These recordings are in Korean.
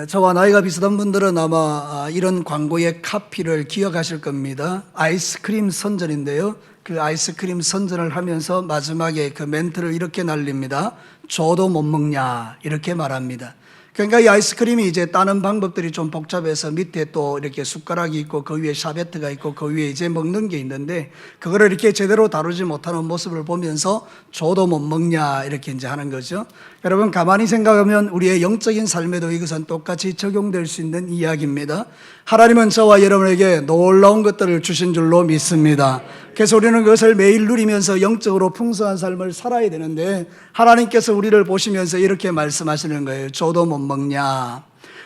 저와 나이가 비슷한 분들은 아마 이런 광고의 카피를 기억하실 겁니다. 아이스크림 선전인데요. 그 아이스크림 선전을 하면서 마지막에 그 멘트를 이렇게 날립니다. 줘도 못 먹냐 이렇게 말합니다. 그러니까 이 아이스크림이 이제 따는 방법들이 좀 복잡해서 밑에 또 이렇게 숟가락이 있고 그 위에 샤베트가 있고 그 위에 이제 먹는 게 있는데 그거를 이렇게 제대로 다루지 못하는 모습을 보면서 줘도 못 먹냐 이렇게 이제 하는 거죠. 여러분 가만히 생각하면 우리의 영적인 삶에도 이것은 똑같이 적용될 수 있는 이야기입니다. 하나님은 저와 여러분에게 놀라운 것들을 주신 줄로 믿습니다. 그래서 우리는 그것을 매일 누리면서 영적으로 풍성한 삶을 살아야 되는데 하나님께서 우리를 보시면서 이렇게 말씀하시는 거예요. 줘도 못 먹냐.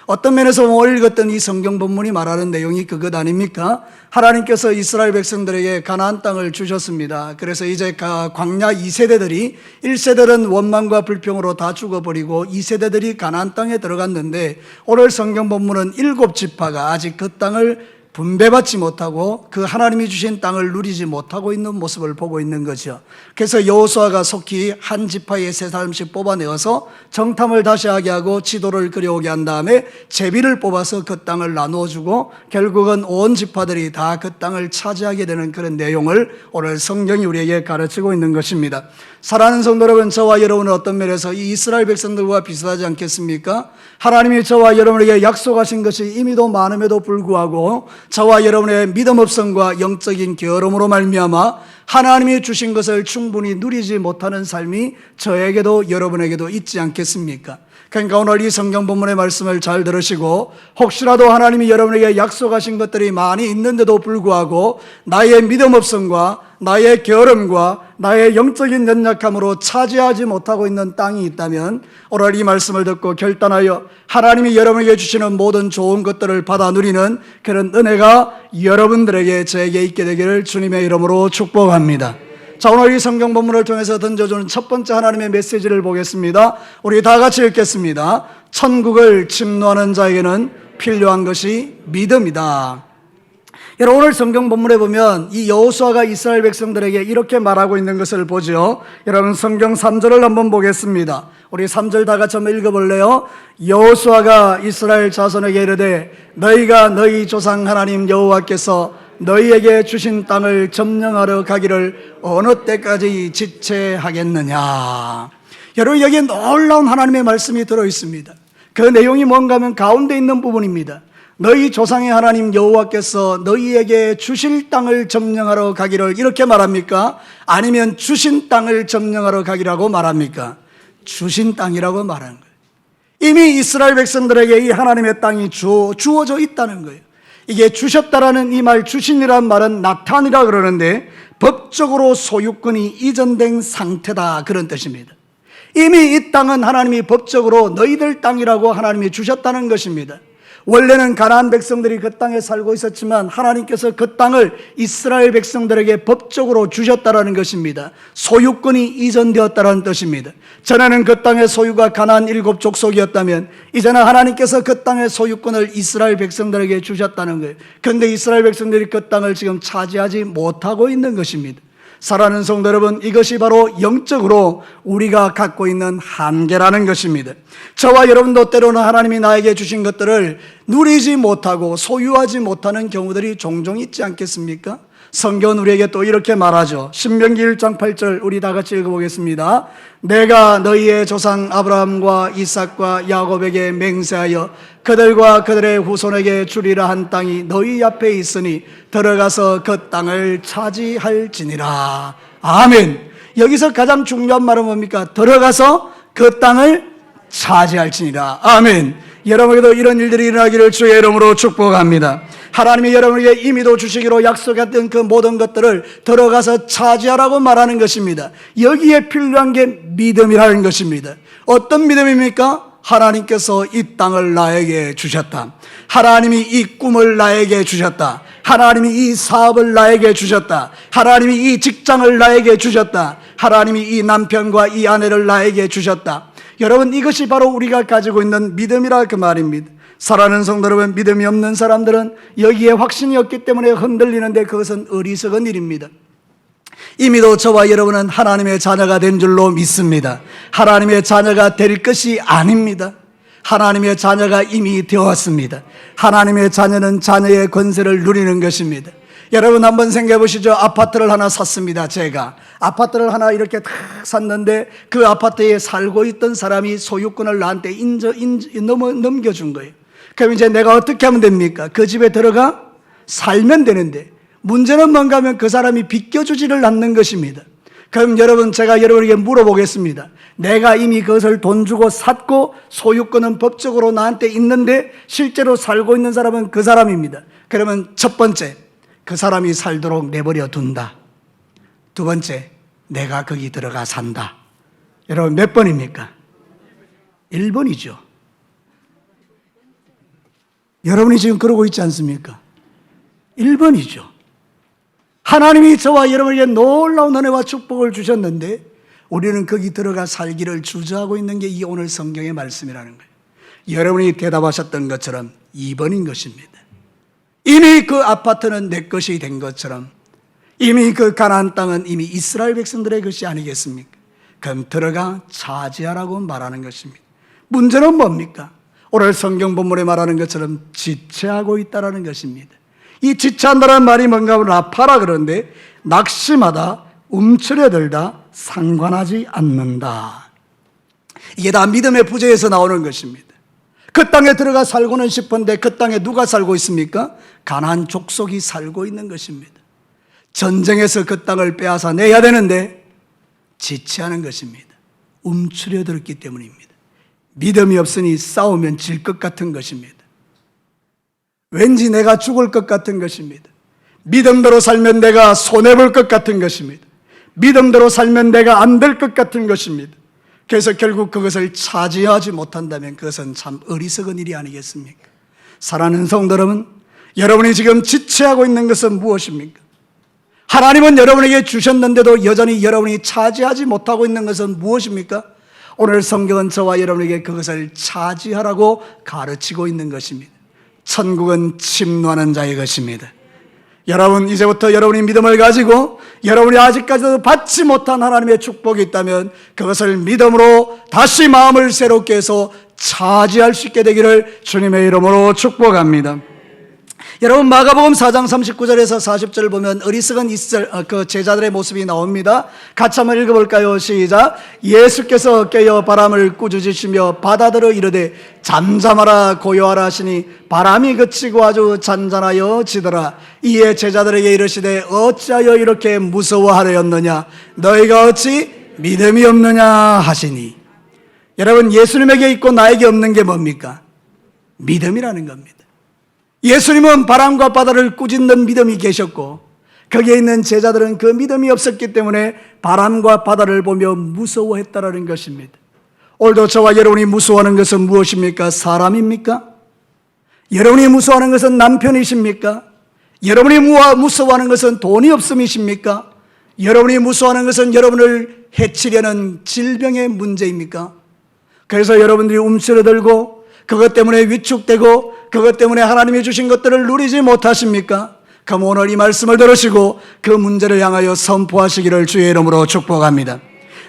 어떤 면에서 오늘 읽었던 이 성경 본문이 말하는 내용이 그것 아닙니까? 하나님께서 이스라엘 백성들에게 가나안 땅을 주셨습니다. 그래서 이제 광야 2세대들이 1세대는 원망과 불평으로 다 죽어버리고 2세대들이 가나안 땅에 들어갔는데 오늘 성경 본문은 7지파가 아직 그 땅을 분배받지 못하고 그 하나님이 주신 땅을 누리지 못하고 있는 모습을 보고 있는 거죠. 그래서 여호수아가 속히 한 지파에 3사람씩 뽑아내어서 정탐을 다시 하게 하고 지도를 그려오게 한 다음에 제비를 뽑아서 그 땅을 나누어주고 결국은 온 지파들이 다 그 땅을 차지하게 되는 그런 내용을 오늘 성경이 우리에게 가르치고 있는 것입니다. 사랑하는 성도 여러분, 저와 여러분은 어떤 면에서 이 이스라엘 백성들과 비슷하지 않겠습니까? 하나님이 저와 여러분에게 약속하신 것이 이미도 많음에도 불구하고 저와 여러분의 믿음 없음과 영적인 게으름으로 말미암아 하나님이 주신 것을 충분히 누리지 못하는 삶이 저에게도 여러분에게도 있지 않겠습니까? 그러니까 오늘 이 성경 본문의 말씀을 잘 들으시고 혹시라도 하나님이 여러분에게 약속하신 것들이 많이 있는데도 불구하고 나의 믿음 없음과 나의 게으름과 나의 영적인 연약함으로 차지하지 못하고 있는 땅이 있다면 오늘 이 말씀을 듣고 결단하여 하나님이 여러분에게 주시는 모든 좋은 것들을 받아 누리는 그런 은혜가 여러분들에게 저에게 있게 되기를 주님의 이름으로 축복합니다. 자, 오늘 이 성경 본문을 통해서 던져주는 첫 번째 하나님의 메시지를 보겠습니다. 우리 다 같이 읽겠습니다. 천국을 침노하는 자에게는 필요한 것이 믿음이다. 여러분, 오늘 성경 본문에 보면 이 여호수아가 이스라엘 백성들에게 이렇게 말하고 있는 것을 보죠. 여러분, 성경 3절을 한번 보겠습니다. 우리 3절 다 같이 한번 읽어볼래요? 여호수아가 이스라엘 자손에게 이르되 너희가 너희 조상 하나님 여호와께서 너희에게 주신 땅을 점령하러 가기를 어느 때까지 지체하겠느냐. 여러분, 여기에 놀라운 하나님의 말씀이 들어있습니다. 그 내용이 뭔가 하면 가운데 있는 부분입니다. 너희 조상의 하나님 여호와께서 너희에게 주실 땅을 점령하러 가기를 이렇게 말합니까? 아니면 주신 땅을 점령하러 가기라고 말합니까? 주신 땅이라고 말하는 거예요. 이미 이스라엘 백성들에게 이 하나님의 땅이 주어져 있다는 거예요. 이게 주셨다라는 이 말, 주신이라는 말은 나탄이라 그러는데 법적으로 소유권이 이전된 상태다 그런 뜻입니다. 이미 이 땅은 하나님이 법적으로 너희들 땅이라고 하나님이 주셨다는 것입니다. 원래는 가나안 백성들이 그 땅에 살고 있었지만 하나님께서 그 땅을 이스라엘 백성들에게 법적으로 주셨다라는 것입니다. 소유권이 이전되었다는 뜻입니다. 전에는 그 땅의 소유가 가나안 7 족속이었다면 이제는 하나님께서 그 땅의 소유권을 이스라엘 백성들에게 주셨다는 거예요. 그런데 이스라엘 백성들이 그 땅을 지금 차지하지 못하고 있는 것입니다. 사랑하는 성도 여러분, 이것이 바로 영적으로 우리가 갖고 있는 한계라는 것입니다. 저와 여러분도 때로는 하나님이 나에게 주신 것들을 누리지 못하고 소유하지 못하는 경우들이 종종 있지 않겠습니까? 성경은 우리에게 또 이렇게 말하죠. 신명기 1장 8절 우리 다 같이 읽어보겠습니다. 내가 너희의 조상 아브라함과 이삭과 야곱에게 맹세하여 그들과 그들의 후손에게 주리라 한 땅이 너희 앞에 있으니 들어가서 그 땅을 차지할지니라. 아멘. 여기서 가장 중요한 말은 뭡니까? 들어가서 그 땅을 차지할지니라. 아멘. 여러분에게도 이런 일들이 일어나기를 주의 이름으로 축복합니다. 하나님이 여러분에게 이미도 주시기로 약속했던 그 모든 것들을 들어가서 차지하라고 말하는 것입니다. 여기에 필요한 게 믿음이라는 것입니다. 어떤 믿음입니까? 하나님께서 이 땅을 나에게 주셨다. 하나님이 이 꿈을 나에게 주셨다. 하나님이 이 사업을 나에게 주셨다. 하나님이 이 직장을 나에게 주셨다. 하나님이 이 남편과 이 아내를 나에게 주셨다. 여러분, 이것이 바로 우리가 가지고 있는 믿음이라 그 말입니다. 사랑하는 성도 여러분, 믿음이 없는 사람들은 여기에 확신이 없기 때문에 흔들리는데 그것은 어리석은 일입니다. 이미도 저와 여러분은 하나님의 자녀가 된 줄로 믿습니다. 하나님의 자녀가 될 것이 아닙니다. 하나님의 자녀가 이미 되었습니다. 하나님의 자녀는 자녀의 권세를 누리는 것입니다. 여러분 한번 생각해 보시죠. 아파트를 하나 샀습니다. 제가 아파트를 하나 이렇게 탁 샀는데 그 아파트에 살고 있던 사람이 소유권을 나한테 넘겨준 거예요. 그럼 이제 내가 어떻게 하면 됩니까? 그 집에 들어가 살면 되는데 문제는 뭔가 하면 그 사람이 비껴주지를 않는 것입니다. 그럼 여러분, 제가 여러분에게 물어보겠습니다. 내가 이미 그것을 돈 주고 샀고 소유권은 법적으로 나한테 있는데 실제로 살고 있는 사람은 그 사람입니다. 그러면 첫 번째, 그 사람이 살도록 내버려 둔다. 두 번째, 내가 거기 들어가 산다. 여러분 몇 번입니까? 1번이죠. 여러분이 지금 그러고 있지 않습니까? 1번이죠. 하나님이 저와 여러분에게 놀라운 은혜와 축복을 주셨는데 우리는 거기 들어가 살기를 주저하고 있는 게 이 오늘 성경의 말씀이라는 거예요. 여러분이 대답하셨던 것처럼 2번인 것입니다. 이미 그 아파트는 내 것이 된 것처럼 이미 그 가나안 땅은 이미 이스라엘 백성들의 것이 아니겠습니까? 그럼 들어가 차지하라고 말하는 것입니다. 문제는 뭡니까? 오늘 성경 본문에 말하는 것처럼 지체하고 있다는 것입니다. 이 지체한다는 말이 뭔가 라파라 그러는데 낙심하다, 움츠려들다, 상관하지 않는다. 이게 다 믿음의 부재에서 나오는 것입니다. 그 땅에 들어가 살고는 싶은데 그 땅에 누가 살고 있습니까? 가나안 족속이 살고 있는 것입니다. 전쟁에서 그 땅을 빼앗아 내야 되는데 지체하는 것입니다. 움츠려들었기 때문입니다. 믿음이 없으니 싸우면 질 것 같은 것입니다. 왠지 내가 죽을 것 같은 것입니다. 믿음대로 살면 내가 손해볼 것 같은 것입니다. 믿음대로 살면 내가 안 될 것 같은 것입니다. 그래서 결국 그것을 차지하지 못한다면 그것은 참 어리석은 일이 아니겠습니까? 사랑하는 성도 여러분, 여러분이 지금 지체하고 있는 것은 무엇입니까? 하나님은 여러분에게 주셨는데도 여전히 여러분이 차지하지 못하고 있는 것은 무엇입니까? 오늘 성경은 저와 여러분에게 그것을 차지하라고 가르치고 있는 것입니다. 천국은 침노하는 자의 것입니다. 여러분, 이제부터 여러분이 믿음을 가지고 여러분이 아직까지도 받지 못한 하나님의 축복이 있다면 그것을 믿음으로 다시 마음을 새롭게 해서 차지할 수 있게 되기를 주님의 이름으로 축복합니다. 여러분, 마가복음 4장 39절에서 40절을 보면 어리석은 그 제자들의 모습이 나옵니다. 같이 한번 읽어볼까요? 시작. 예수께서 깨어 바람을 꾸짖으시며 바다들어 이르되 잠잠하라 고요하라 하시니 바람이 그치고 아주 잔잔하여 지더라. 이에 제자들에게 이르시되 어찌하여 이렇게 무서워하려였느냐? 너희가 어찌 믿음이 없느냐 하시니. 여러분, 예수님에게 있고 나에게 없는 게 뭡니까? 믿음이라는 겁니다. 예수님은 바람과 바다를 꾸짖는 믿음이 계셨고 거기에 있는 제자들은 그 믿음이 없었기 때문에 바람과 바다를 보며 무서워했다라는 것입니다. 오늘도 저와 여러분이 무서워하는 것은 무엇입니까? 사람입니까? 여러분이 무서워하는 것은 남편이십니까? 여러분이 무서워하는 것은 돈이 없음이십니까? 여러분이 무서워하는 것은 여러분을 해치려는 질병의 문제입니까? 그래서 여러분들이 움츠러들고 그것 때문에 위축되고 그것 때문에 하나님이 주신 것들을 누리지 못하십니까? 그럼 오늘 이 말씀을 들으시고 그 문제를 향하여 선포하시기를 주의 이름으로 축복합니다.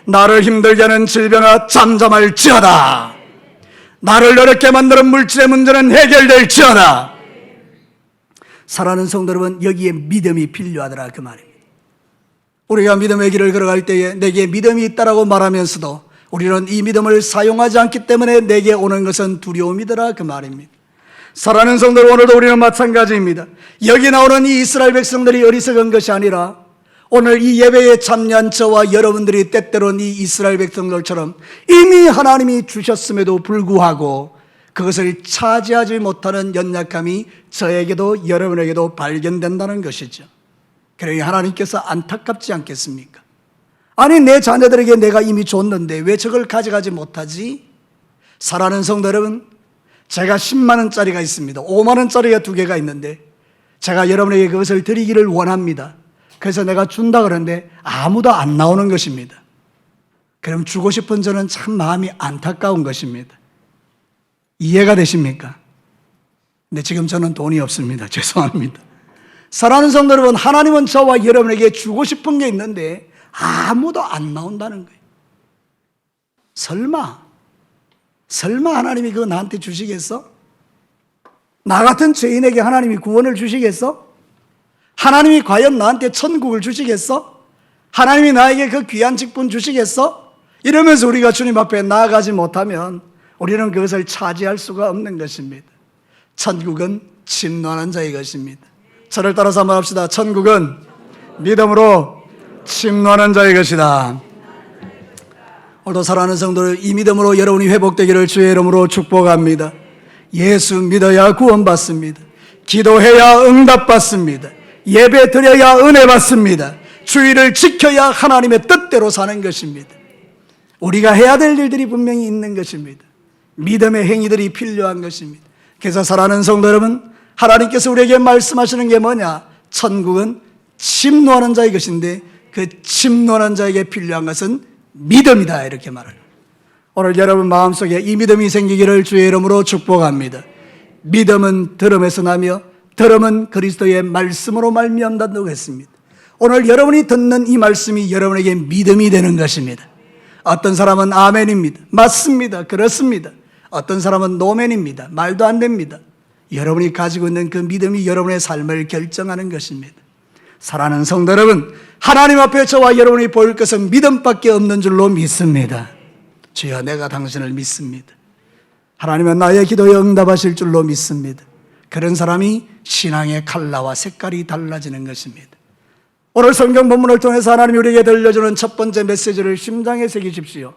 나를 힘들게 하는 질병아 잠잠할지어다. 나를 어렵게 만드는 물질의 문제는 해결될지어다. 사랑하는 성도 여러분, 여기에 믿음이 필요하더라 그 말입니다. 우리가 믿음의 길을 걸어갈 때에 내게 믿음이 있다라고 말하면서도 우리는 이 믿음을 사용하지 않기 때문에 내게 오는 것은 두려움이더라 그 말입니다. 사랑하는 성도, 오늘도 우리는 마찬가지입니다. 여기 나오는 이 이스라엘 백성들이 어리석은 것이 아니라 오늘 이 예배에 참여한 저와 여러분들이 때때로는 이 이스라엘 백성들처럼 이미 하나님이 주셨음에도 불구하고 그것을 차지하지 못하는 연약함이 저에게도 여러분에게도 발견된다는 것이죠. 그러니 하나님께서 안타깝지 않겠습니까? 아니, 내 자녀들에게 내가 이미 줬는데 왜 저걸 가져가지 못하지? 사랑하는 성도 여러분, 제가 10만 원짜리가 있습니다. 5만 원짜리가 2개가 있는데 제가 여러분에게 그것을 드리기를 원합니다. 그래서 내가 준다 그러는데 아무도 안 나오는 것입니다. 그럼 주고 싶은 저는 참 마음이 안타까운 것입니다. 이해가 되십니까? 근데 지금 저는 돈이 없습니다. 죄송합니다. 사랑하는 성도 여러분, 하나님은 저와 여러분에게 주고 싶은 게 있는데 아무도 안 나온다는 거예요. 설마 설마 하나님이 그거 나한테 주시겠어? 나 같은 죄인에게 하나님이 구원을 주시겠어? 하나님이 과연 나한테 천국을 주시겠어? 하나님이 나에게 그 귀한 직분 주시겠어? 이러면서 우리가 주님 앞에 나아가지 못하면 우리는 그것을 차지할 수가 없는 것입니다. 천국은 침노하는 자의 것입니다. 저를 따라서 한번 합시다. 천국은 믿음으로 침노하는 자의 것이다. 오늘도 사랑하는 성도들, 이 믿음으로 여러분이 회복되기를 주의 이름으로 축복합니다. 예수 믿어야 구원받습니다. 기도해야 응답받습니다. 예배 드려야 은혜 받습니다. 주의를 지켜야 하나님의 뜻대로 사는 것입니다. 우리가 해야 될 일들이 분명히 있는 것입니다. 믿음의 행위들이 필요한 것입니다. 그래서 사랑하는 성도 여러분, 하나님께서 우리에게 말씀하시는 게 뭐냐? 천국은 침노하는 자의 것인데 그 침노하는 자에게 필요한 것은 믿음이다, 이렇게 말을. 오늘 여러분 마음속에 이 믿음이 생기기를 주의 이름으로 축복합니다. 믿음은 들음에서 나며 들음은 그리스도의 말씀으로 말미암다고 했습니다. 오늘 여러분이 듣는 이 말씀이 여러분에게 믿음이 되는 것입니다. 어떤 사람은 아멘입니다. 맞습니다. 그렇습니다. 어떤 사람은 노멘입니다. 말도 안 됩니다. 여러분이 가지고 있는 그 믿음이 여러분의 삶을 결정하는 것입니다. 사랑하는 성도 여러분, 하나님 앞에 저와 여러분이 보일 것은 믿음밖에 없는 줄로 믿습니다. 주여, 내가 당신을 믿습니다. 하나님은 나의 기도에 응답하실 줄로 믿습니다. 그런 사람이 신앙의 컬러와 색깔이 달라지는 것입니다. 오늘 성경 본문을 통해서 하나님이 우리에게 들려주는 첫 번째 메시지를 심장에 새기십시오.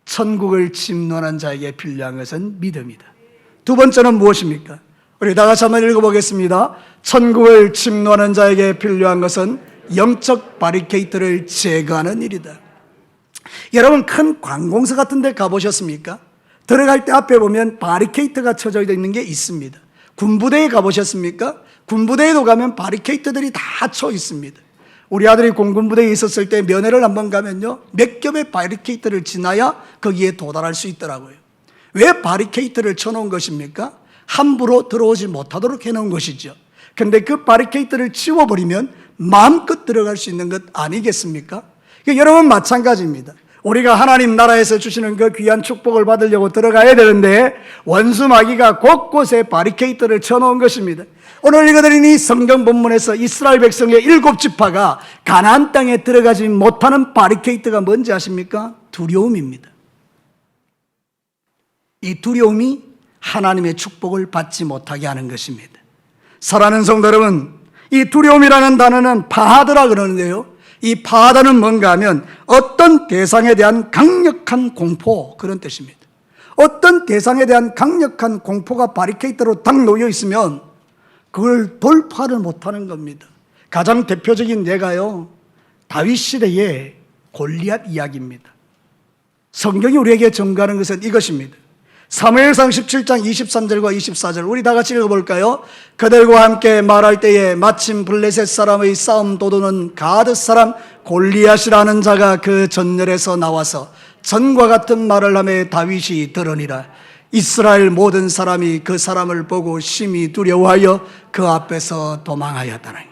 천국을 침노하는 자에게 필요한 것은 믿음이다. 두 번째는 무엇입니까? 우리 다 같이 한번 읽어보겠습니다. 천국을 침노하는 자에게 필요한 것은 영적 바리케이트를 제거하는 일이다. 여러분, 큰 관공서 같은 데 가보셨습니까? 들어갈 때 앞에 보면 바리케이트가 쳐져 있는 게 있습니다. 군부대에 가보셨습니까? 군부대에도 가면 바리케이트들이 다 쳐 있습니다. 우리 아들이 공군부대에 있었을 때 면회를 한번 가면요, 몇 겹의 바리케이트를 지나야 거기에 도달할 수 있더라고요. 왜 바리케이트를 쳐놓은 것입니까? 함부로 들어오지 못하도록 해놓은 것이죠. 근데 그 바리케이트를 치워버리면 마음껏 들어갈 수 있는 것 아니겠습니까? 여러분 마찬가지입니다. 우리가 하나님 나라에서 주시는 그 귀한 축복을 받으려고 들어가야 되는데 원수 마귀가 곳곳에 바리케이트를 쳐놓은 것입니다. 오늘 읽어드린 이 성경 본문에서 이스라엘 백성의 7지파가 가나안 땅에 들어가지 못하는 바리케이트가 뭔지 아십니까? 두려움입니다. 이 두려움이 하나님의 축복을 받지 못하게 하는 것입니다. 사랑하는 성도 여러분, 이 두려움이라는 단어는 파하드라 그러는데요, 이 파하드는 뭔가 하면 어떤 대상에 대한 강력한 공포, 그런 뜻입니다. 어떤 대상에 대한 강력한 공포가 바리케이트로 딱 놓여 있으면 그걸 돌파를 못하는 겁니다. 가장 대표적인 예가요, 다윗 시대의 골리앗 이야기입니다. 성경이 우리에게 전가하는 것은 이것입니다. 사무엘상 17장 23절과 24절 우리 다 같이 읽어볼까요? 그들과 함께 말할 때에 마침 블레셋 사람의 싸움 도두는 가드 사람 골리앗이라는 자가 그 전열에서 나와서 전과 같은 말을 하며 다윗이 들으니라. 이스라엘 모든 사람이 그 사람을 보고 심히 두려워하여 그 앞에서 도망하였다나요.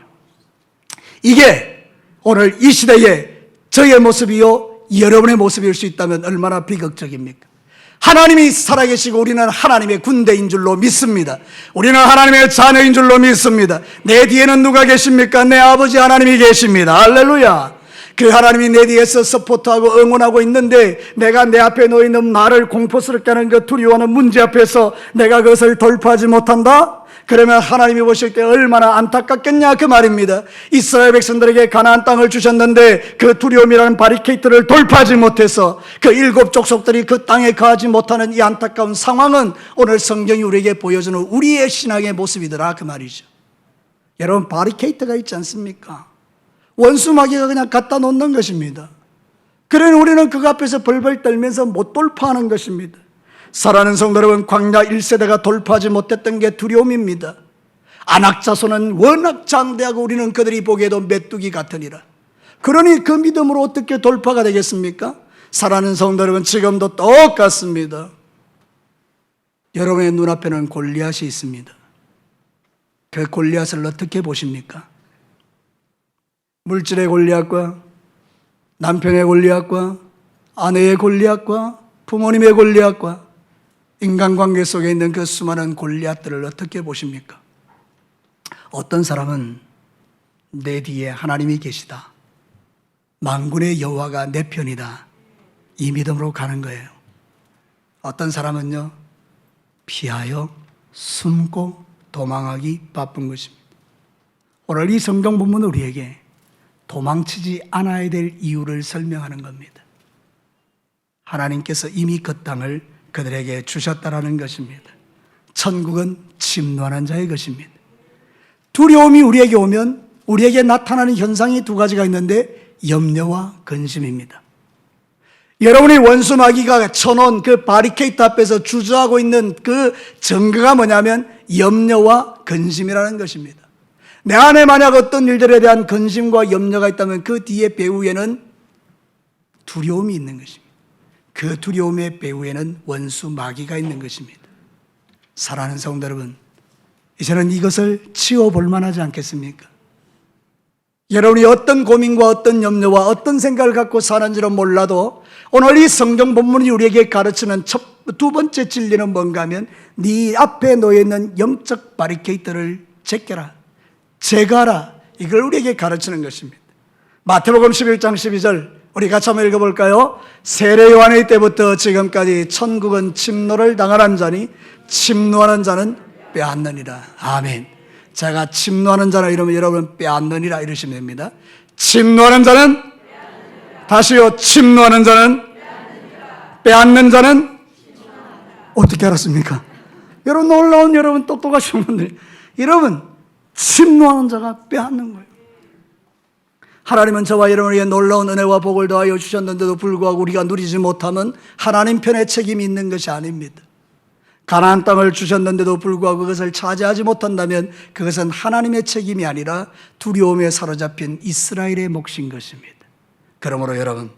이게 오늘 이 시대에 저의 모습이요 여러분의 모습일 수 있다면 얼마나 비극적입니까? 하나님이 살아계시고 우리는 하나님의 군대인 줄로 믿습니다. 우리는 하나님의 자녀인 줄로 믿습니다. 내 뒤에는 누가 계십니까? 내 아버지 하나님이 계십니다. 할렐루야. 그 하나님이 내 뒤에서 서포트하고 응원하고 있는데 내가 내 앞에 놓여있는 나를 공포스럽게 하는 그 두려워하는 문제 앞에서 내가 그것을 돌파하지 못한다? 그러면 하나님이 보실 때 얼마나 안타깝겠냐, 그 말입니다. 이스라엘 백성들에게 가나안 땅을 주셨는데 그 두려움이라는 바리케이트를 돌파하지 못해서 그 7족속들이 그 땅에 거하지 못하는 이 안타까운 상황은 오늘 성경이 우리에게 보여주는 우리의 신앙의 모습이더라, 그 말이죠. 여러분, 바리케이트가 있지 않습니까? 원수 마귀가 그냥 갖다 놓는 것입니다. 그러니 우리는 그 앞에서 벌벌 떨면서 못 돌파하는 것입니다. 사랑하는 성도 여러분, 광야 1세대가 돌파하지 못했던 게 두려움입니다. 안악자손은 워낙 장대하고 우리는 그들이 보기에도 메뚜기 같으니라. 그러니 그 믿음으로 어떻게 돌파가 되겠습니까? 사랑하는 성도 여러분, 지금도 똑같습니다. 여러분의 눈앞에는 골리앗이 있습니다. 그 골리앗을 어떻게 보십니까? 물질의 골리앗과 남편의 골리앗과 아내의 골리앗과 부모님의 골리앗과 인간관계 속에 있는 그 수많은 골리앗들을 어떻게 보십니까? 어떤 사람은 내 뒤에 하나님이 계시다, 만군의 여호와가 내 편이다, 이 믿음으로 가는 거예요. 어떤 사람은요, 피하여 숨고 도망하기 바쁜 것입니다. 오늘 이 성경 본문은 우리에게 도망치지 않아야 될 이유를 설명하는 겁니다. 하나님께서 이미 그 땅을 그들에게 주셨다라는 것입니다. 천국은 침노하는 자의 것입니다. 두려움이 우리에게 오면 우리에게 나타나는 현상이 두 가지가 있는데 염려와 근심입니다. 여러분의 원수 마귀가 쳐놓은 그 바리케이트 앞에서 주저하고 있는 그 증거가 뭐냐면 염려와 근심이라는 것입니다. 내 안에 만약 어떤 일들에 대한 근심과 염려가 있다면 그 뒤에 배후에는 두려움이 있는 것입니다. 그 두려움의 배후에는 원수 마귀가 있는 것입니다. 사랑하는 성도 여러분, 이제는 이것을 치워볼 만하지 않겠습니까? 여러분이 어떤 고민과 어떤 염려와 어떤 생각을 갖고 사는지는 몰라도 오늘 이 성경 본문이 우리에게 가르치는 두 번째 진리는 뭔가 하면 네 앞에 놓여있는 영적 바리케이트를 제껴라, 제거하라, 이걸 우리에게 가르치는 것입니다. 마태복음 11장 12절 우리 같이 한번 읽어볼까요? 세례 요한의 때부터 지금까지 천국은 침노를 당하는 자니 침노하는 자는 빼앗느니라. 아멘. 제가 침노하는 자라 이러면 여러분 빼앗느니라 이러시면 됩니다. 침노하는 자는, 다시요, 침노하는 자는, 빼앗는 자는 어떻게 알았습니까? 여러분 놀라운, 여러분 똑똑하신 분들, 여러분 침노하는 자가 빼앗는 거예요. 하나님은 저와 여러분에게 놀라운 은혜와 복을 더하여 주셨는데도 불구하고 우리가 누리지 못하면 하나님 편에 책임이 있는 것이 아닙니다. 가나안 땅을 주셨는데도 불구하고 그것을 차지하지 못한다면 그것은 하나님의 책임이 아니라 두려움에 사로잡힌 이스라엘의 몫인 것입니다. 그러므로 여러분,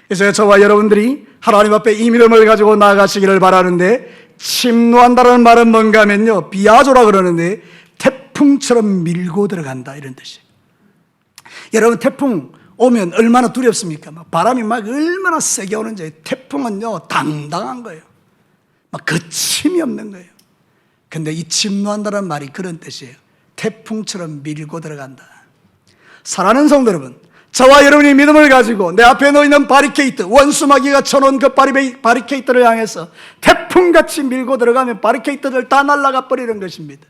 이제 저와 여러분들이 하나님 앞에 이 믿음을 가지고 나아가시기를 바라는데, 침노한다는 말은 뭔가 하면요, 비아조라 그러는데 태풍처럼 밀고 들어간다 이런 뜻이에요. 여러분 태풍 오면 얼마나 두렵습니까? 바람이 막 얼마나 세게 오는지. 태풍은요 당당한 거예요. 막 거침이 없는 거예요. 근데 이 침노한다는 말이 그런 뜻이에요. 태풍처럼 밀고 들어간다. 사랑하는 성도 여러분, 저와 여러분이 믿음을 가지고 내 앞에 놓이는 바리케이트, 원수 마귀가 쳐놓은 그 바리케이트를 향해서 태풍같이 밀고 들어가면 바리케이트들 다 날아가 버리는 것입니다.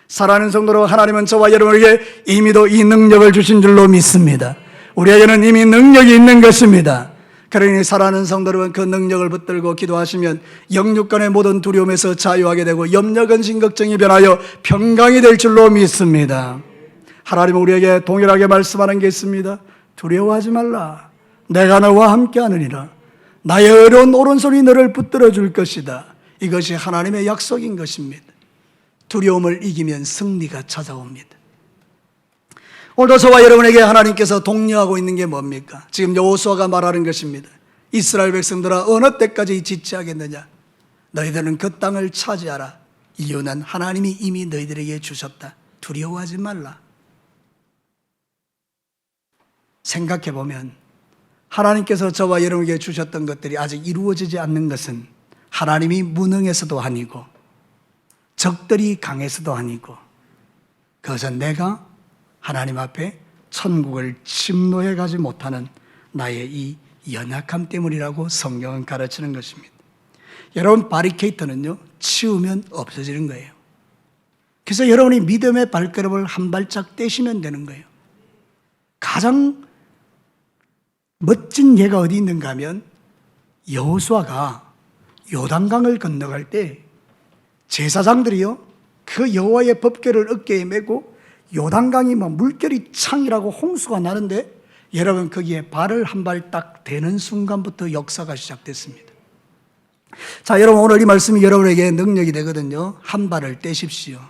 사랑하는 성도 여러분, 하나님은 저와 여러분에게 이미도 이 능력을 주신 줄로 믿습니다. 우리에게는 이미 능력이 있는 것입니다. 그러니 사랑하는 성도 여러분, 그 능력을 붙들고 기도하시면 영육간의 모든 두려움에서 자유하게 되고 염려, 근심, 걱정이 변하여 평강이 될 줄로 믿습니다. 하나님은 우리에게 동일하게 말씀하는 게 있습니다. 두려워하지 말라. 내가 너와 함께 하느니라. 나의 어려운 오른손이 너를 붙들어 줄 것이다. 이것이 하나님의 약속인 것입니다. 두려움을 이기면 승리가 찾아옵니다. 오늘도 저와 여러분에게 하나님께서 독려하고 있는 게 뭡니까? 지금 여호수아가 말하는 것입니다. 이스라엘 백성들아, 어느 때까지 지체하겠느냐? 너희들은 그 땅을 차지하라. 이유는 하나님이 이미 너희들에게 주셨다. 두려워하지 말라. 생각해보면 하나님께서 저와 여러분에게 주셨던 것들이 아직 이루어지지 않는 것은 하나님이 무능해서도 아니고 적들이 강해서도 아니고, 그것은 내가 하나님 앞에 천국을 침노해 가지 못하는 나의 이 연약함 때문이라고 성경은 가르치는 것입니다. 여러분, 바리케이트는요 치우면 없어지는 거예요. 그래서 여러분이 믿음의 발걸음을 한 발짝 떼시면 되는 거예요. 가장 멋진 예가 어디 있는가 하면 여호수아가 요단강을 건너갈 때 제사장들이요 그 여호와의 법궤를 어깨에 메고 요단강이 막 물결이 창이라고 홍수가 나는데, 여러분 거기에 발을 한 발 딱 대는 순간부터 역사가 시작됐습니다. 자, 여러분 오늘 이 말씀이 여러분에게 능력이 되거든요. 한 발을 떼십시오.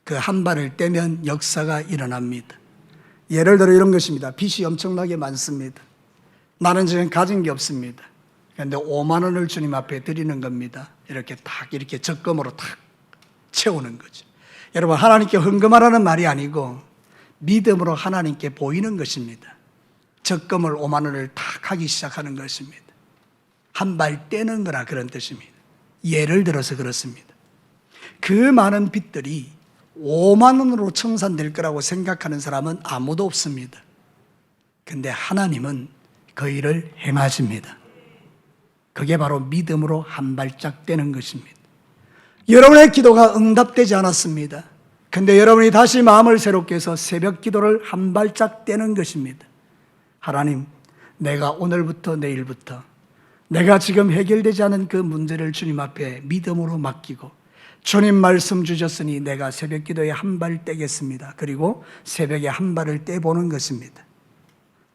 그 한 발을 떼면 역사가 일어납니다. 예를 들어 이런 것입니다. 빚이 엄청나게 많습니다. 나는 지금 가진 게 없습니다. 그런데 5만 원을 주님 앞에 드리는 겁니다. 이렇게 딱 이렇게 적금으로 탁 채우는 거죠. 여러분, 하나님께 헌금하라는 말이 아니고 믿음으로 하나님께 보이는 것입니다. 적금을 5만 원을 탁 하기 시작하는 것입니다. 한 발 떼는 거라 그런 뜻입니다. 예를 들어서 그렇습니다. 그 많은 빚들이 5만 원으로 청산될 거라고 생각하는 사람은 아무도 없습니다. 근데 하나님은 그 일을 행하십니다. 그게 바로 믿음으로 한 발짝 떼는 것입니다. 여러분의 기도가 응답되지 않았습니다. 근데 여러분이 다시 마음을 새롭게 해서 새벽 기도를 한 발짝 떼는 것입니다. 하나님, 내가 오늘부터 내일부터 내가 지금 해결되지 않은 그 문제를 주님 앞에 믿음으로 맡기고 주님 말씀 주셨으니 내가 새벽 기도에 한 발 떼겠습니다. 그리고 새벽에 한 발을 떼보는 것입니다.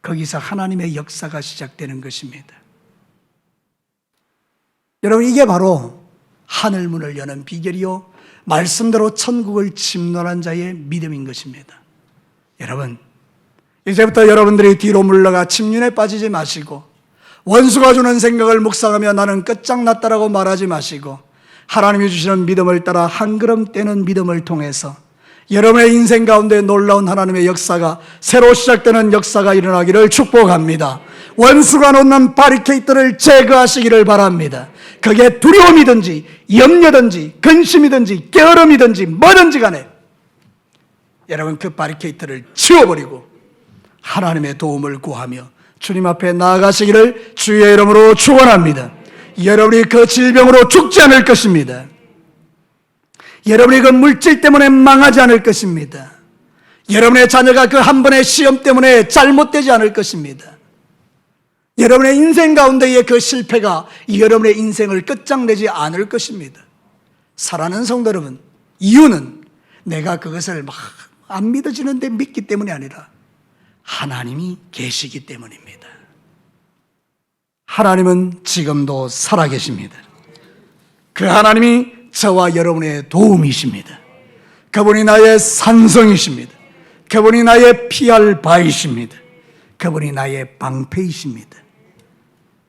거기서 하나님의 역사가 시작되는 것입니다. 여러분, 이게 바로 하늘문을 여는 비결이요 말씀대로 천국을 침노한 자의 믿음인 것입니다. 여러분, 이제부터 여러분들이 뒤로 물러가 침륜에 빠지지 마시고 원수가 주는 생각을 묵상하며 나는 끝장났다라고 말하지 마시고 하나님이 주시는 믿음을 따라 한 걸음 떼는 믿음을 통해서 여러분의 인생 가운데 놀라운 하나님의 역사가, 새로 시작되는 역사가 일어나기를 축복합니다. 원수가 놓는 바리케이트를 제거하시기를 바랍니다. 그게 두려움이든지 염려든지 근심이든지 게으름이든지 뭐든지 간에 여러분 그 바리케이트를 치워버리고 하나님의 도움을 구하며 주님 앞에 나아가시기를 주의 이름으로 축원합니다. 여러분이 그 질병으로 죽지 않을 것입니다. 여러분이 그 물질 때문에 망하지 않을 것입니다. 여러분의 자녀가 그 한 번의 시험 때문에 잘못되지 않을 것입니다. 여러분의 인생 가운데의 그 실패가 여러분의 인생을 끝장내지 않을 것입니다. 사랑하는 성도 여러분, 이유는 내가 그것을 막 안 믿어지는데 믿기 때문이 아니라 하나님이 계시기 때문입니다. 하나님은 지금도 살아계십니다. 그 하나님이 저와 여러분의 도움이십니다. 그분이 나의 산성이십니다. 그분이 나의 피할 바이십니다. 그분이 나의 방패이십니다.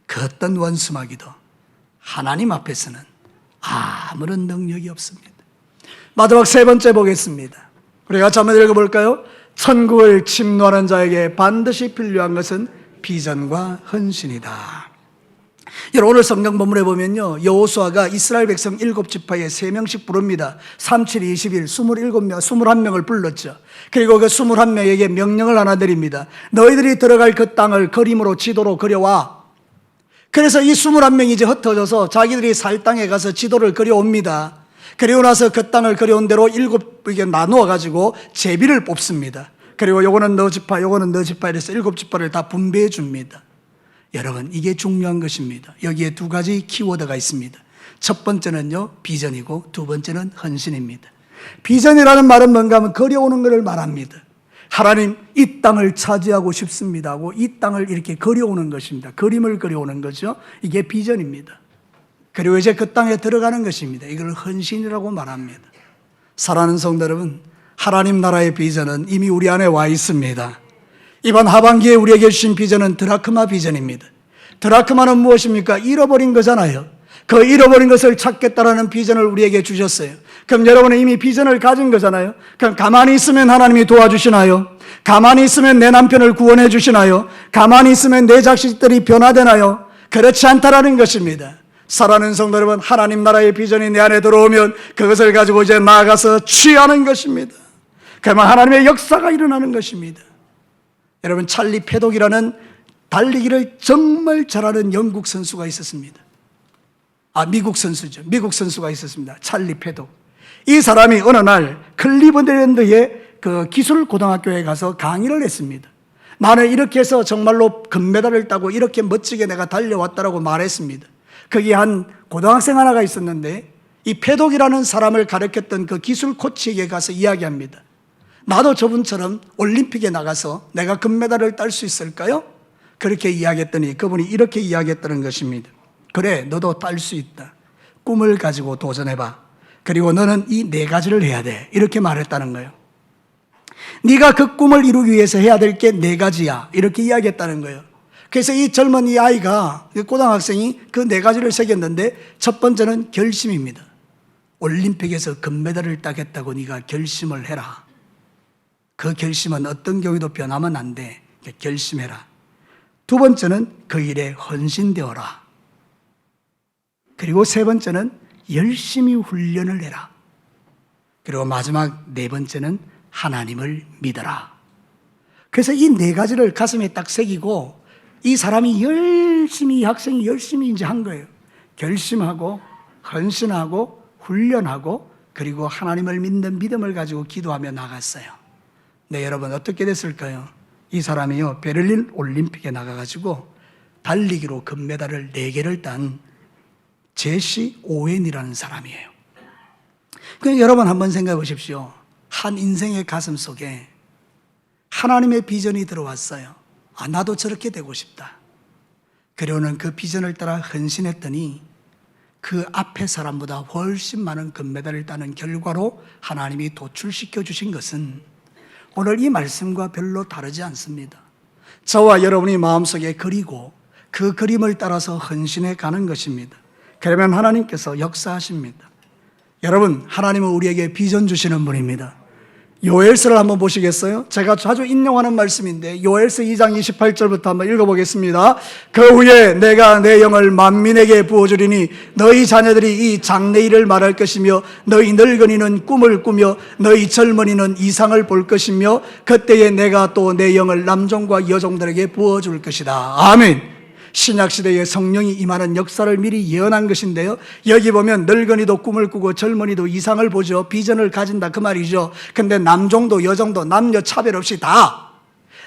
그 어떤 원수마귀도 하나님 앞에서는 아무런 능력이 없습니다. 마지막 세 번째 보겠습니다. 우리가 같이 한번 읽어볼까요? 천국을 침노하는 자에게 반드시 필요한 것은 비전과 헌신이다. 여러분, 오늘 성경 본문에 보면요, 여호수아가 이스라엘 백성 7지파에 3명씩 부릅니다. 3, 7, 21, 21명을 불렀죠. 그리고 그 21명에게 명령을 하나 드립니다. 너희들이 들어갈 그 땅을 그림으로 지도로 그려와. 그래서 이 21명이 이제 흩어져서 자기들이 살 땅에 가서 지도를 그려옵니다. 그리고 나서 그 땅을 그려온 대로 7에게 나누어 가지고 제비를 뽑습니다. 그리고 요거는 너 지파, 요거는 너 지파 이래서 7지파를 다 분배해 줍니다. 여러분, 이게 중요한 것입니다. 여기에 두 가지 키워드가 있습니다. 첫 번째는요, 비전이고 두 번째는 헌신입니다. 비전이라는 말은 뭔가 하면 그려오는 것을 말합니다. 하나님, 이 땅을 차지하고 싶습니다 하고 이 땅을 이렇게 그려오는 것입니다. 그림을 그려오는 거죠. 이게 비전입니다. 그리고 이제 그 땅에 들어가는 것입니다. 이걸 헌신이라고 말합니다. 사랑하는 성도 여러분, 하나님 나라의 비전은 이미 우리 안에 와 있습니다. 이번 하반기에 우리에게 주신 비전은 드라크마 비전입니다. 드라크마는 무엇입니까? 잃어버린 거잖아요. 그 잃어버린 것을 찾겠다라는 비전을 우리에게 주셨어요. 그럼 여러분은 이미 비전을 가진 거잖아요. 그럼 가만히 있으면 하나님이 도와주시나요? 가만히 있으면 내 남편을 구원해 주시나요? 가만히 있으면 내 자식들이 변화되나요? 그렇지 않다라는 것입니다. 사랑하는 성도 여러분, 하나님 나라의 비전이 내 안에 들어오면 그것을 가지고 이제 나아가서 취하는 것입니다. 그러면 하나님의 역사가 일어나는 것입니다. 여러분, 찰리 패독이라는 달리기를 정말 잘하는 영국 선수가 있었습니다. 미국 선수죠. 미국 선수가 있었습니다. 찰리 패독. 이 사람이 어느 날 클리블랜드의 그 기술 고등학교에 가서 강의를 했습니다. 나는 이렇게 해서 정말로 금메달을 따고 이렇게 멋지게 내가 달려왔다라고 말했습니다. 거기 한 고등학생 하나가 있었는데 이 패독이라는 사람을 가르쳤던 그 기술 코치에게 가서 이야기합니다. 나도 저분처럼 올림픽에 나가서 내가 금메달을 딸 수 있을까요? 그렇게 이야기했더니 그분이 이렇게 이야기했다는 것입니다. 그래, 너도 딸 수 있다. 꿈을 가지고 도전해봐. 그리고 너는 이 4가지를 해야 돼. 이렇게 말했다는 거예요. 네가 그 꿈을 이루기 위해서 해야 될 게 4가지야. 이렇게 이야기했다는 거예요. 그래서 이 젊은 이 아이가, 고등학생이 그 4가지를 새겼는데 첫 번째는 결심입니다. 올림픽에서 금메달을 따겠다고 네가 결심을 해라. 그 결심은 어떤 경우에도 변하면 안 돼. 결심해라. 두 번째는 그 일에 헌신되어라. 그리고 세 번째는 열심히 훈련을 해라. 그리고 마지막 네 번째는 하나님을 믿어라. 그래서 이 네 가지를 가슴에 딱 새기고 이 사람이 열심히, 이 학생이 열심히 이제 한 거예요. 결심하고, 헌신하고, 훈련하고, 그리고 하나님을 믿는 믿음을 가지고 기도하며 나갔어요. 네, 여러분 어떻게 됐을까요? 이 사람이요, 베를린 올림픽에 나가가지고 달리기로 금메달을 4개를 딴 제시 오웬이라는 사람이에요. 그러니까 여러분 한번 생각해 보십시오. 한 인생의 가슴 속에 하나님의 비전이 들어왔어요. 아, 나도 저렇게 되고 싶다. 그리고는 그 비전을 따라 헌신했더니 그 앞에 사람보다 훨씬 많은 금메달을 따는 결과로 하나님이 도출시켜 주신 것은 오늘 이 말씀과 별로 다르지 않습니다. 저와 여러분이 마음속에 그리고 그 그림을 따라서 헌신해 가는 것입니다. 그러면 하나님께서 역사하십니다. 여러분, 하나님은 우리에게 비전 주시는 분입니다. 요엘서를 한번 보시겠어요? 제가 자주 인용하는 말씀인데 요엘서 2장 28절부터 한번 읽어보겠습니다. 그 후에 내가 내 영을 만민에게 부어주리니 너희 자녀들이 이 장래일을 말할 것이며 너희 늙은이는 꿈을 꾸며 너희 젊은이는 이상을 볼 것이며 그때에 내가 또 내 영을 남종과 여종들에게 부어줄 것이다. 아멘. 신약시대에 성령이 임하는 역사를 미리 예언한 것인데요, 여기 보면 늙은이도 꿈을 꾸고 젊은이도 이상을 보죠. 비전을 가진다 그 말이죠. 근데 남종도 여종도 남녀 차별 없이 다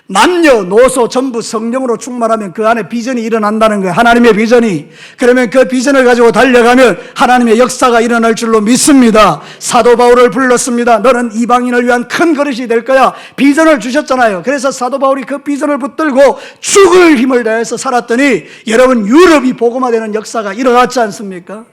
남녀노소 전부 성령으로 충만하면 그 안에 비전이 일어난다는 거예요. 하나님의 비전이. 그러면 그 비전을 가지고 달려가면 하나님의 역사가 일어날 줄로 믿습니다. 사도 바울을 불렀습니다. 너는 이방인을 위한 큰 그릇이 될 거야. 비전을 주셨잖아요. 그래서 사도 바울이 그 비전을 붙들고 죽을 힘을 다해서 살았더니 여러분, 유럽이 복음화되는 역사가 일어났지 않습니까?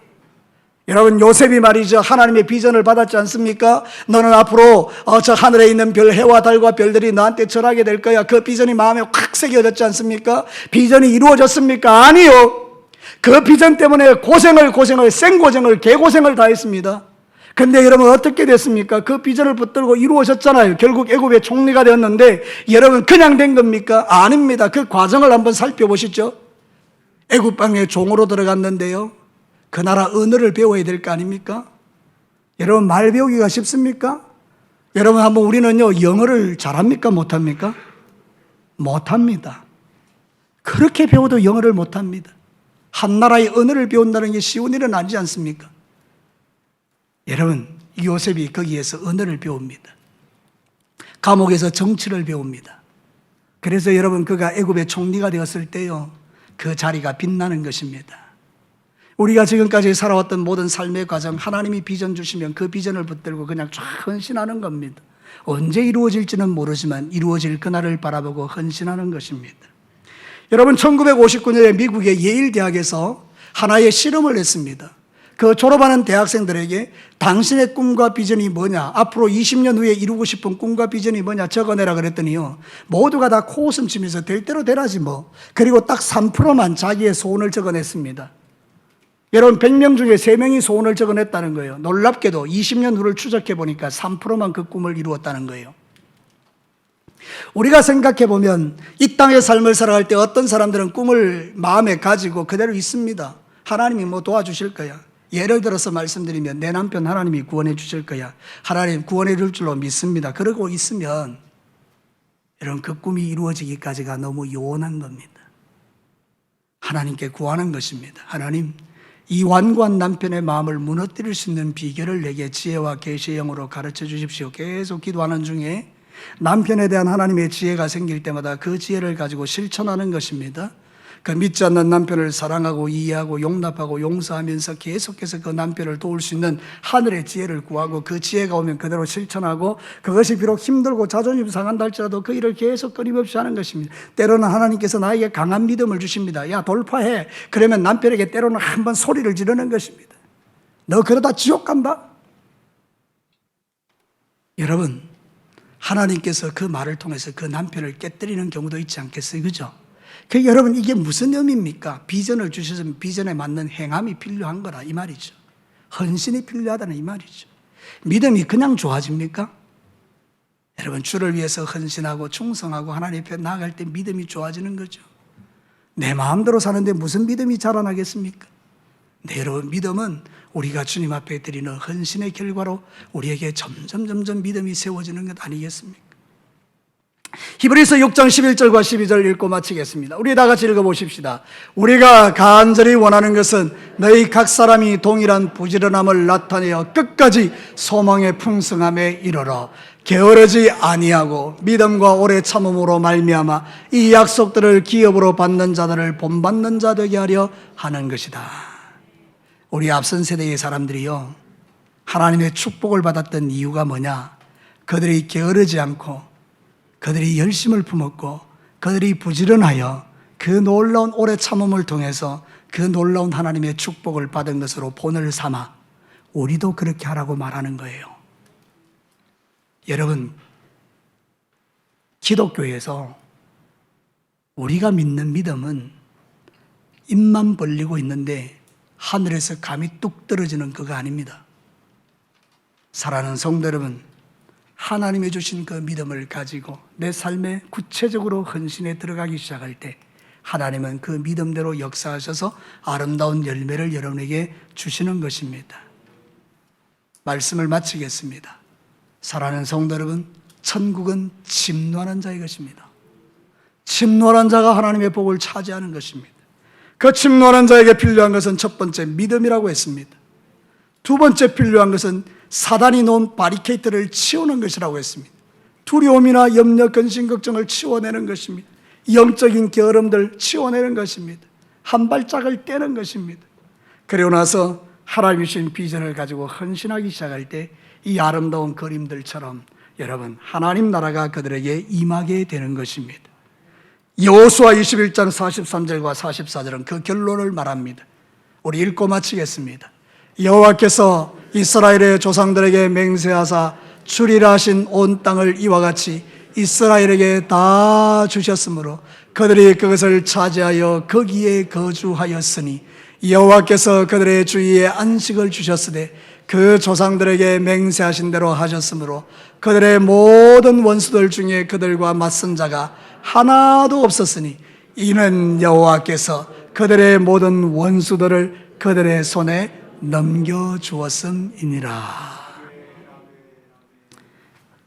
여러분, 요셉이 말이죠, 하나님의 비전을 받았지 않습니까? 너는 앞으로 저 하늘에 있는 별, 해와 달과 별들이 너한테 절하게 될 거야. 그 비전이 마음에 확 새겨졌지 않습니까? 비전이 이루어졌습니까? 아니요. 그 비전 때문에 고생을 생고생을 개고생을 다 했습니다. 근데 여러분 어떻게 됐습니까? 그 비전을 붙들고 이루어졌잖아요. 결국 애굽의 총리가 되었는데 여러분 그냥 된 겁니까? 아닙니다. 그 과정을 한번 살펴보시죠. 애굽 땅에 종으로 들어갔는데요, 그 나라 언어를 배워야 될 거 아닙니까? 여러분, 말 배우기가 쉽습니까? 여러분, 한번 우리는요, 영어를 잘합니까? 못합니까? 못합니다. 그렇게 배워도 영어를 못합니다. 한 나라의 언어를 배운다는 게 쉬운 일은 아니지 않습니까? 여러분, 요셉이 거기에서 언어를 배웁니다. 감옥에서 정치를 배웁니다. 그래서 여러분, 그가 애굽의 총리가 되었을 때요, 그 자리가 빛나는 것입니다. 우리가 지금까지 살아왔던 모든 삶의 과정, 하나님이 비전 주시면 그 비전을 붙들고 그냥 쫙 헌신하는 겁니다. 언제 이루어질지는 모르지만 이루어질 그날을 바라보고 헌신하는 것입니다. 여러분, 1959년에 미국의 예일 대학에서 하나의 실험을 했습니다. 그 졸업하는 대학생들에게 당신의 꿈과 비전이 뭐냐, 앞으로 20년 후에 이루고 싶은 꿈과 비전이 뭐냐 적어내라 그랬더니요, 모두가 다 코웃음 치면서 될 대로 되라지 뭐. 그리고 딱 3%만 자기의 소원을 적어냈습니다. 여러분, 100명 중에 3명이 소원을 적어냈다는 거예요. 놀랍게도 20년 후를 추적해 보니까 3%만 그 꿈을 이루었다는 거예요. 우리가 생각해 보면 이 땅의 삶을 살아갈 때 어떤 사람들은 꿈을 마음에 가지고 그대로 있습니다. 하나님이 뭐 도와주실 거야. 예를 들어서 말씀드리면 내 남편 하나님이 구원해 주실 거야. 하나님 구원해 줄 줄로 믿습니다. 그러고 있으면 여러분, 그 꿈이 이루어지기까지가 너무 요원한 겁니다. 하나님께 구하는 것입니다. 하나님, 이 완고한 남편의 마음을 무너뜨릴 수 있는 비결을 내게 지혜와 계시의 영으로 가르쳐 주십시오. 계속 기도하는 중에 남편에 대한 하나님의 지혜가 생길 때마다 그 지혜를 가지고 실천하는 것입니다. 그 믿지 않는 남편을 사랑하고 이해하고 용납하고 용서하면서 계속해서 그 남편을 도울 수 있는 하늘의 지혜를 구하고 그 지혜가 오면 그대로 실천하고, 그것이 비록 힘들고 자존심 상한다 할지라도 그 일을 계속 끊임없이 하는 것입니다. 때로는 하나님께서 나에게 강한 믿음을 주십니다. 야, 돌파해. 그러면 남편에게 때로는 한번 소리를 지르는 것입니다. 너 그러다 지옥 간다. 여러분, 하나님께서 그 말을 통해서 그 남편을 깨뜨리는 경우도 있지 않겠어요? 그죠? 여러분, 이게 무슨 의미입니까? 비전을 주셨으면 비전에 맞는 행함이 필요한 거라 이 말이죠. 헌신이 필요하다는 이 말이죠. 믿음이 그냥 좋아집니까? 여러분, 주를 위해서 헌신하고 충성하고 하나님 앞에 나아갈 때 믿음이 좋아지는 거죠. 내 마음대로 사는데 무슨 믿음이 자라나겠습니까? 네, 여러분, 믿음은 우리가 주님 앞에 드리는 헌신의 결과로 우리에게 점점 믿음이 세워지는 것 아니겠습니까? 히브리서 6장 11절과 12절 읽고 마치겠습니다. 우리 다 같이 읽어보십시다. 우리가 간절히 원하는 것은 너희 각 사람이 동일한 부지런함을 나타내어 끝까지 소망의 풍성함에 이르러 게으르지 아니하고 믿음과 오래 참음으로 말미암아 이 약속들을 기업으로 받는 자들을 본받는 자 되게 하려 하는 것이다. 우리 앞선 세대의 사람들이요, 하나님의 축복을 받았던 이유가 뭐냐? 그들이 게으르지 않고 그들이 열심을 품었고 그들이 부지런하여 그 놀라운 오래 참음을 통해서 그 놀라운 하나님의 축복을 받은 것으로 본을 삼아 우리도 그렇게 하라고 말하는 거예요. 여러분, 기독교에서 우리가 믿는 믿음은 입만 벌리고 있는데 하늘에서 감이 뚝 떨어지는 그거 아닙니다. 사랑하는 성도 여러분, 하나님이 주신 그 믿음을 가지고 내 삶에 구체적으로 헌신에 들어가기 시작할 때 하나님은 그 믿음대로 역사하셔서 아름다운 열매를 여러분에게 주시는 것입니다. 말씀을 마치겠습니다. 사랑하는 성도 여러분, 천국은 침노하는 자의 것입니다. 침노하는 자가 하나님의 복을 차지하는 것입니다. 그 침노하는 자에게 필요한 것은 첫 번째 믿음이라고 했습니다. 두 번째 필요한 것은 사단이 놓은 바리케이트를 치우는 것이라고 했습니다. 두려움이나 염려, 근심, 걱정을 치워내는 것입니다. 영적인 게으름들 치워내는 것입니다. 한 발짝을 떼는 것입니다. 그리고 나서 하나님이 주신 비전을 가지고 헌신하기 시작할 때 이 아름다운 그림들처럼 여러분, 하나님 나라가 그들에게 임하게 되는 것입니다. 여호수아 21장 43절과 44절은 그 결론을 말합니다. 우리 읽고 마치겠습니다. 여호와께서 이스라엘의 조상들에게 맹세하사 주리라 하신 온 땅을 이와 같이 이스라엘에게 다 주셨으므로 그들이 그것을 차지하여 거기에 거주하였으니 여호와께서 그들의 주위에 안식을 주셨으되 그 조상들에게 맹세하신 대로 하셨으므로 그들의 모든 원수들 중에 그들과 맞선 자가 하나도 없었으니 이는 여호와께서 그들의 모든 원수들을 그들의 손에 넘겨주었음이니라.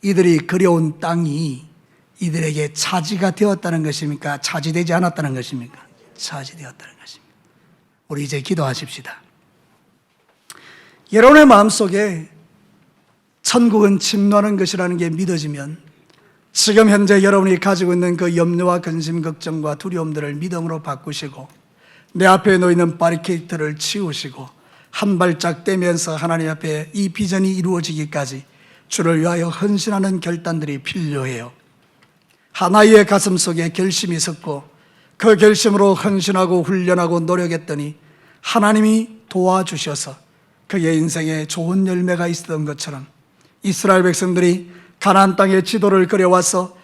이들이 그려온 땅이 이들에게 차지가 되었다는 것입니까? 차지되지 않았다는 것입니까? 차지되었다는 것입니다. 우리 이제 기도하십시다. 여러분의 마음속에 천국은 침노하는 것이라는 게 믿어지면 지금 현재 여러분이 가지고 있는 그 염려와 근심, 걱정과 두려움들을 믿음으로 바꾸시고 내 앞에 놓이는 바리케이트를 치우시고 한 발짝 떼면서 하나님 앞에 이 비전이 이루어지기까지 주를 위하여 헌신하는 결단들이 필요해요. 하나의 가슴 속에 결심이 섰고 그 결심으로 헌신하고 훈련하고 노력했더니 하나님이 도와주셔서 그의 인생에 좋은 열매가 있었던 것처럼 이스라엘 백성들이 가나안 땅의 지도를 그려와서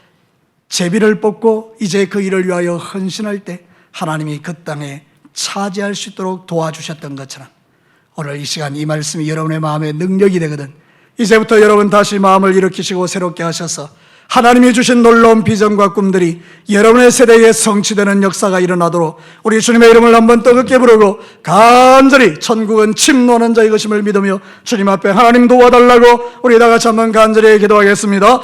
제비를 뽑고 이제 그 일을 위하여 헌신할 때 하나님이 그 땅에 차지할 수 있도록 도와주셨던 것처럼 오늘 이 시간 이 말씀이 여러분의 마음에 능력이 되거든 이제부터 여러분 다시 마음을 일으키시고 새롭게 하셔서 하나님이 주신 놀라운 비전과 꿈들이 여러분의 세대에 성취되는 역사가 일어나도록 우리 주님의 이름을 한번 뜨겁게 부르고 간절히 천국은 침노하는 자의 것임을 믿으며 주님 앞에 하나님 도와달라고 우리 다 같이 한번 간절히 기도하겠습니다.